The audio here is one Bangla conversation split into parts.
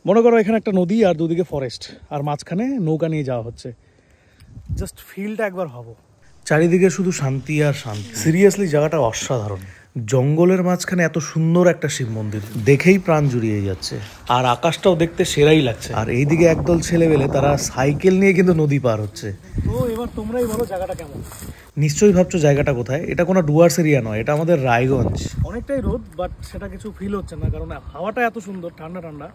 মনে করো এখানে একটা নদী আর দুদিকে ফরেস্ট আর মাঝখানে নৌকা নিয়ে যাওয়া হচ্ছে। জাস্ট ফিলটা একবার ভাবো, চারিদিকে শুধু শান্তি আর শান্তি। সিরিয়াসলি জায়গাটা অসাধারণ। জঙ্গলের মাঝখানে এত সুন্দর একটা শিব মন্দির দেখেই প্রাণ জুড়িয়ে যাচ্ছে। আর আকাশটাও দেখতে সেরাই লাগছে। আর এইদিকে একদল ছেলেবেলে তারা সাইকেল নিয়ে কিন্তু নদী পার হচ্ছে। তো এবার তোমরাই বলো জায়গাটা কেমন। নিশ্চয়ই ভাবছো জায়গাটা কোথায়। এটা কোনো ডুয়ার্স এরিয়া নয়, এটা আমাদের রায়গঞ্জ। অনেকটাই রোদ, বাট সেটা কিছু ফিল হচ্ছে না, কারণ হাওয়াটা এত সুন্দর, ঠান্ডা ঠান্ডা।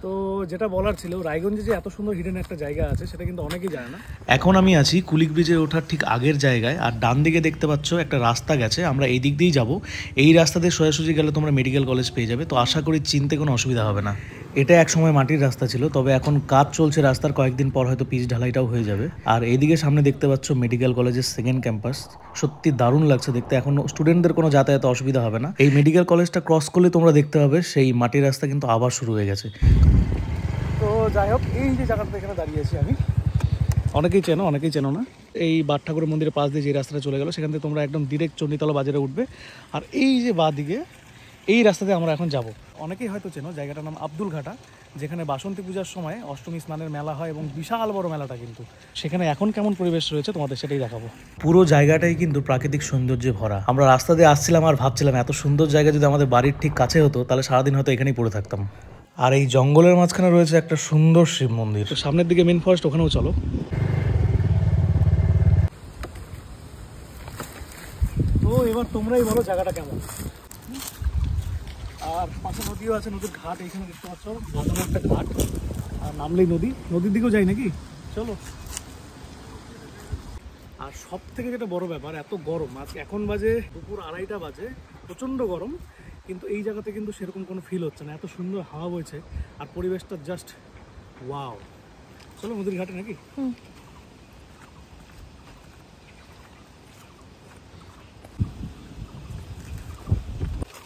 তো যেটা বলার ছিল, রায়গঞ্জে যে এত সুন্দর হিডেন একটা জায়গা আছে সেটা কিন্তু অনেকেই জানে না। এখন আমি আছি কুলিক ব্রিজে ওঠার ঠিক আগের জায়গায়, আর ডান দিকে দেখতে পাচ্ছ একটা রাস্তা গেছে, আমরা এই দিক দিয়েই যাবো। এই রাস্তা দিয়ে সোজাসুজি গেলে তোমরা মেডিকেল কলেজ পেয়ে যাবে, তো আশা করি চিনতে কোনো অসুবিধা হবে না। এটা এক সময় মাটির রাস্তা ছিল, তবে এখন কাজ চলছে রাস্তার, কয়েকদিন পর হয়তো পিচ ঢালাইটাও হয়ে যাবে। আর এইদিকে সামনে দেখতে পাচ্ছ মেডিকেল কলেজের সেকেন্ড ক্যাম্পাস, সত্যি দারুণ লাগছে দেখতে। এখন স্টুডেন্টদের কোনো যাতায়াতে অসুবিধা হবে না। এই মেডিকেল কলেজটা ক্রস করলে তোমরা দেখতে পাবে সেই মাটির রাস্তা কিন্তু আবার শুরু হয়ে গেছে। তো যাই হোক, এই যে জায়গাটা এখানে দাঁড়িয়েছি আমি, অনেকেই চেনো না। এই বাদ ঠাকুরের মন্দিরের পাশ দিয়ে যে রাস্তাটা চলে গেল, সেখান থেকে তোমরা একদম ডিরেক্ট চণ্ডীতলা বাজারে উঠবে। আর এই যে বাঁ দিকে এই রাস্তাতে আমরা এখন যাব। অনেকেই হয়তো চেনো, জায়গাটার নাম আব্দুল ঘাটা, যেখানে বাসন্তী পূজার সময় অষ্টমী স্নানের মেলা হয় এবং বিশাল বড় মেলাটা কিন্তু। সেখানে এখন কেমন পরিবেশ রয়েছে তোমাদের সেটাই দেখাবো। পুরো জায়গাটাই কিন্তু প্রাকৃতিক সৌন্দর্যে ভরা। আমরা রাস্তা দিয়ে আসছিলাম আর ভাবছিলাম এত সুন্দর জায়গা যদি আমাদের বাড়ির ঠিক কাছে হতো, তাহলে সারাদিন হয়তো এখানেই পড়ে থাকতাম। আর এই জঙ্গলের মাঝখানে রয়েছে একটা সুন্দর শিব মন্দির। তো সামনের দিকে মেন ফরেস্ট, ওখানেও চলো। তো এবার তোমরাই বলো জায়গাটা কেমন। আর পাশে নদীও আছে, নদীর ঘাট এইখানে দেখতে পাচ্ছ, বড় একটা ঘাট। আর নামলেই নদীর দিকেও যাই নাকি, চলো। আর সব থেকে যেটা বড় ব্যাপার, এত গরম আজকে, এখন বাজে দুপুর 2:30 বাজে, প্রচণ্ড গরম, কিন্তু এই জায়গাতে কিন্তু সেরকম কোনো ফিল হচ্ছে না। এত সুন্দর হাওয়া বইছে আর পরিবেশটা জাস্ট ওয়াও। চলো নদীর ঘাটে নাকি।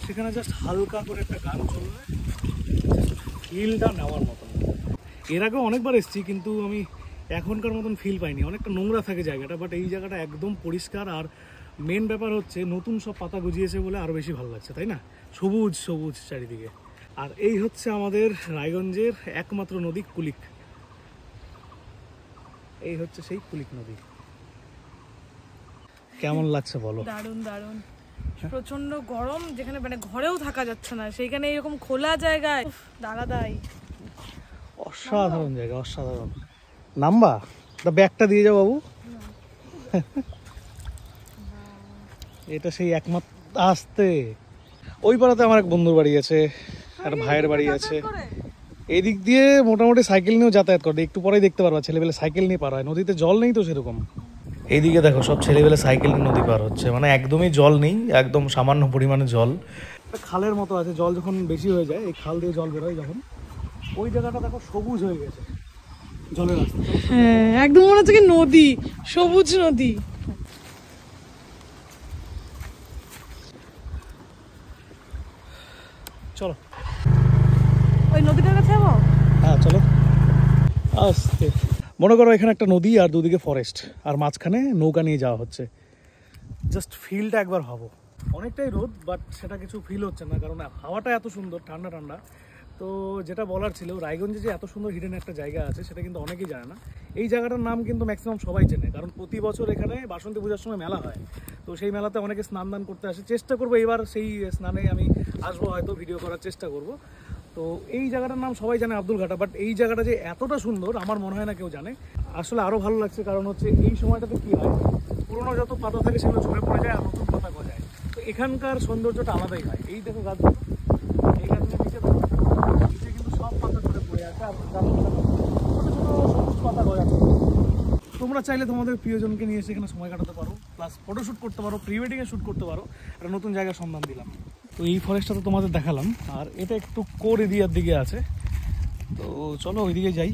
সেখানে জাস্ট হালকা করে একটা গান চলবে, ফিলটা নেওয়ার মতন। এর আগেও অনেকবার এসেছি, কিন্তু আমি এখনকার মতন ফিল পাইনি। অনেকটা নোংরা থাকে জায়গাটা, বাট এই জায়গাটা একদম পরিষ্কার। আর মেন ব্যাপার হচ্ছে নতুন সব পাতা গজিয়েছে বলে আরও বেশি ভালো লাগছে, তাই না? সবুজ সবুজ চারিদিকে। আর এই হচ্ছে আমাদের রায়গঞ্জের একমাত্র নদী কুলিক। এই হচ্ছে সেই কুলিক নদী। কেমন লাগছে বলো? দারুণ দারুণ। প্রচন্ড গরম, যেখানে মানে ঘরেও থাকা যাচ্ছে না, সেইখানে এরকম খোলা জায়গায় দাঁড়াদাই অসাধারণ জায়গা, অসাধারণ। নাম্বা ব্যাগটা দিয়ে যাও বাবু। এটা সেই একমাত্র আসতে ওই পাড়াতে আমার এক বন্ধুর বাড়ি আছে, একটা ভাইয়ের বাড়ি আছে। এই দিক দিয়ে মোটামুটি সাইকেল নিয়েও যাতায়াত করে, একটু পরেই দেখতে পারবা ছেলেবেলে সাইকেল নিয়ে পার হয়। নদীতে জল নেই তো সেরকম। এইদিকে দেখো সব ছেলেবেলে সাইকেল নিয়ে নদী পার হচ্ছে, মানে একদমই জল নেই, একদম সামান্য পরিমাণে জল। খালের মতো আছে, জল যখন বেশি হয়ে যায়, এই খাল দিয়ে জল বেরোয় যখন, ওই জায়গাটা দেখো সবুজ হয়ে গেছে জলের রাস্তা। হ্যাঁ, একদম মনে হচ্ছে কি নদী, সবুজ নদী। চলো ওই নদীটার কাছে যাবো। হ্যাঁ চলো আস্তে। মনে করো এখানে একটা নদী আর দুদিকে ফরেস্ট আর মাঝখানে নৌকা নিয়ে যাওয়া হচ্ছে। জাস্ট ফিলটা একবার ভাবো। অনেকটাই রোদ, বাট সেটা কিছু ফিল হচ্ছে না, কারণ হাওয়াটা এত সুন্দর, ঠান্ডা ঠান্ডা। তো যেটা বলার ছিল, রায়গঞ্জে যে এত সুন্দর হিডেন একটা জায়গা আছে সেটা কিন্তু অনেকেই জানে না। এই জায়গাটার নাম কিন্তু ম্যাক্সিমাম সবাই চেনে, কারণ প্রতি বছর এখানে বাসন্তী পূজার সময় মেলা হয়। তো সেই মেলাতে অনেকে স্নান দান করতে আসে। চেষ্টা করবো এবার সেই স্নানে আমি আসবো, হয়তো ভিডিও করার চেষ্টা করব। তো এই জায়গাটার নাম সবাই জানে আব্দুল ঘাটা, বাট এই জায়গাটা যে এতটা সুন্দর আমার মনে হয় না কেউ জানে। আসলে আরও ভালো লাগছে, কারণ হচ্ছে এই সময়টাতে কী হয়, পুরোনো যত পাতা থাকে সেগুলো ঝরে পড়ে যায় আর নতুন পাতা গজায়। তো এখানকার সৌন্দর্যটা আলাদাই হয়। এই দেখো গাছগুলো, এই গাছগুলো নিচে কিন্তু সব পাতা ঝরে পড়ে আছে আর ছোটো সবুজ পাতা গজাচ্ছে। তোমরা চাইলে তোমাদের প্রিয়জনকে নিয়ে এসে এখানে সময় কাটাতে পারো, প্লাস ফটোশ্যুট করতে পারো, প্রি ওয়েডিংয়ে শ্যুট করতে পারো। একটা নতুন জায়গার সন্ধান দিলাম। তো এই ফরেস্টটা তো তোমাদের দেখালাম, আর এটা একটু কোর এরিয়ার দিকে আছে। তো চলো ওইদিকে যাই।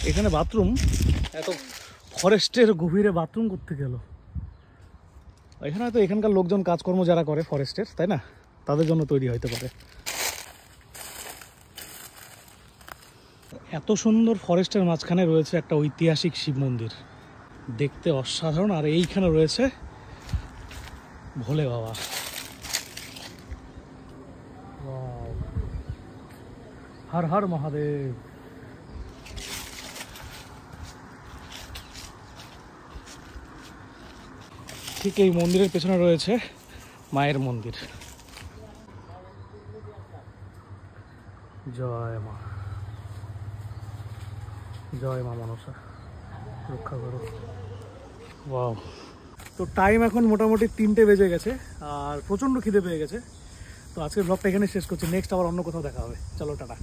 এখানে বাথরুম, এত ফরেস্টের গভীরে বাথরুম করতে গেল। এখানে হয়তো এখানকার লোকজন কাজকর্ম যারা করে ফরেস্টের, তাই না, তাদের জন্য তৈরি হইতে পারে। এত সুন্দর ফরেস্টের মাঝখানে রয়েছে একটা ঐতিহাসিক শিব মন্দির, দেখতে অসাধারণ। আর এইখানে রয়েছে ভোলে বাবা। Wow. হর হর মহাদেব। ঠিক এই মন্দিরের পেছনে রয়েছে মায়ের মন্দির। জয় মা, জয় মা মনসা, রক্ষা করো। ওয়াও। তো টাইম এখন মোটামুটি 3টে বেজে গেছে আর প্রচণ্ড খিদে পেয়ে গেছে। তো আজকের ব্লগটা এখানে শেষ করছি, নেক্সট আবার অন্য কোথাও দেখা হবে। চলো টাটা।